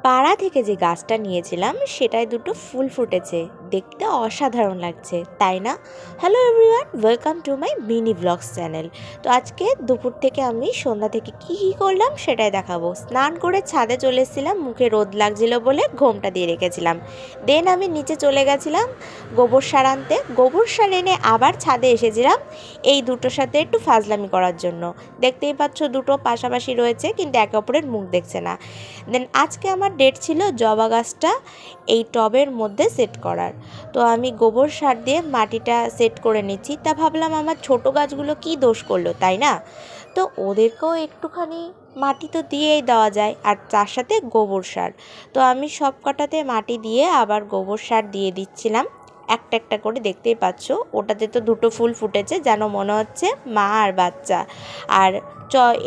পাড়া থেকে যে গাছটা নিয়েছিলাম সেটায় দুটো ফুল ফুটেছে, দেখতে অসাধারণ লাগছে তাই না? Hello everyone, welcome to my mini blogs channel. তো আজকে দুপুর থেকে আমি সন্ধ্যা থেকে কী করলাম সেটাই দেখাবো। স্নান করে ছাদে চলে এসেছিলাম, মুখে রোদ লাগছিল বলে ঘোমটা দিয়ে রেখেছিলাম। দেন আমি নিচে চলে গেছিলাম গোবর সার আনতে। গোবর সার এনে আবার ছাদে এসেছিলাম এই দুটোর সাথে একটু ফাজলামি করার জন্য। দেখতেই পাচ্ছ দুটো পাশাপাশি রয়েছে কিন্তু একে অপরের মুখ দেখছে না। দেন আজকে আমার ডেট ছিল জবা গাছটা এই টবের মধ্যে সেট করার। তো আমি গোবর সার দিয়ে মাটিটা সেট করে নিচ্ছি। তা ভাবলাম আমার ছোট গাছগুলো কি দোষ করলো, তাই না? তো ওদেরকেও একটুখানি মাটি তো দিয়েই দেওয়া যায়, আর তার সাথে গোবর সার। তো আমি সব কটাতে মাটি দিয়ে আবার গোবর সার দিয়ে দিচ্ছিলাম একটা একটা করে। দেখতেই পাচ্ছ ওটাতে তো দুটো ফুল ফুটেছে, যেন মনে হচ্ছে মা আর বাচ্চা। আর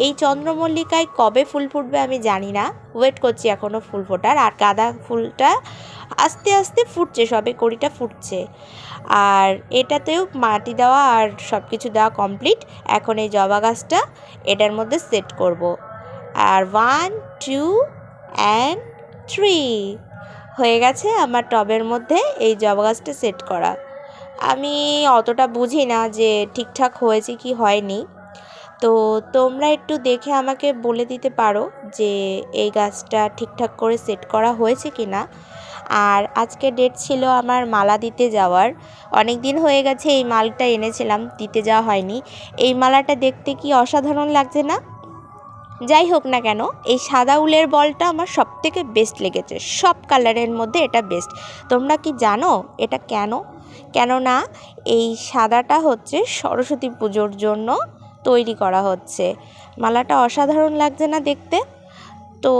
এই চন্দ্রমল্লিকায় কবে ফুল ফুটবে আমি জানি না, ওয়েট করছি এখনও ফুল ফোটার। আর গাঁদা ফুলটা আস্তে আস্তে ফুটছে, সবে কড়িটা ফুটছে। আর এটাতেও মাটি দেওয়া আর সব কিছু দেওয়া কমপ্লিট। এখন এই জবা গাছটা এটার মধ্যে সেট করব। আর 1 2 অ্যান্ড 3 হয়ে গেছে আমার টবের মধ্যে এই জবা গাছটা সেট করা। আমি অতটা বুঝি না যে ঠিকঠাক হয়েছে কি হয়নি, তো তোমরা একটু দেখে আমাকে বলে দিতে পারো যে এই গাছটা ঠিকঠাক করে সেট করা হয়েছে কি না। আর আজকে ডেট ছিল আমার মালা দিতে যাওয়ার। অনেক দিন হয়ে গেছে এই মালটা এনেছিলাম, দিতে যাওয়া হয়নি। এই মালাটা দেখতে কি অসাধারণ লাগছে না? যাই হোক না কেন, এই সাদা উলের বলটা আমার সবথেকে বেস্ট লেগেছে, সব কালারের মধ্যে এটা বেস্ট। তোমরা কি জানো এটা কেন? কেননা এই সাদাটা হচ্ছে সরস্বতী পুজোর জন্য তৈরি করা হচ্ছে। মালাটা অসাধারণ লাগছে না দেখতে? তো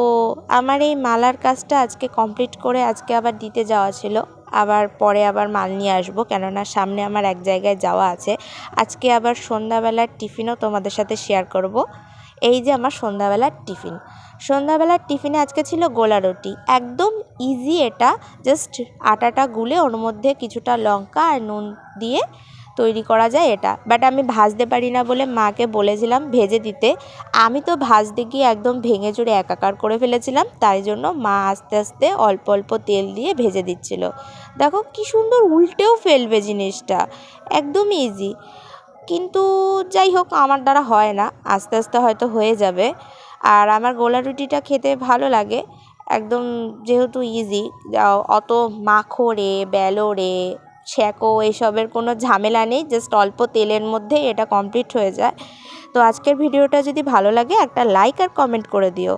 আমার এই মালার কাজটা আজকে কমপ্লিট করে আজকে আবার দিতে যাওয়া ছিল। আবার পরে আবার মাল নিয়ে আসবো, কেননা সামনে আমার এক জায়গায় যাওয়া আছে। আজকে আবার সন্ধ্যাবেলার টিফিনও তোমাদের সাথে শেয়ার করব। এই যে আমার সন্ধ্যাবেলার টিফিনে আজকে ছিল গোলা রুটি। একদম ইজি এটা, জাস্ট আটাটা গুলে ওর মধ্যে কিছুটা লঙ্কা আর নুন দিয়ে তৈরি করা যায় এটা। বাট আমি ভাজতে পারি না বলে মাকে বলেছিলাম ভেজে দিতে। আমি তো ভাজতে গিয়ে একদম ভেঙে চুরে একাকার করে ফেলেছিলাম, তাই জন্য মা আস্তে আস্তে অল্প অল্প তেল দিয়ে ভেজে দিচ্ছিল। দেখো কি সুন্দর উল্টেও ফেলবে জিনিসটা, একদম ইজি। কিন্তু যাই হোক, আমার দ্বারা হয় না, আস্তে আস্তে হয়তো হয়ে যাবে। আর আমার গোলা রুটিটা খেতে ভালো লাগে একদম, যেহেতু ইজি। অত মাখো রে বেলো রে ছ্যাঁকো এসবের কোনো ঝামেলা নেই, জাস্ট অল্প তেলের মধ্যে এটা কমপ্লিট হয়ে যায়। তো আজকের ভিডিওটা যদি ভালো লাগে একটা লাইক আর কমেন্ট করে দিও।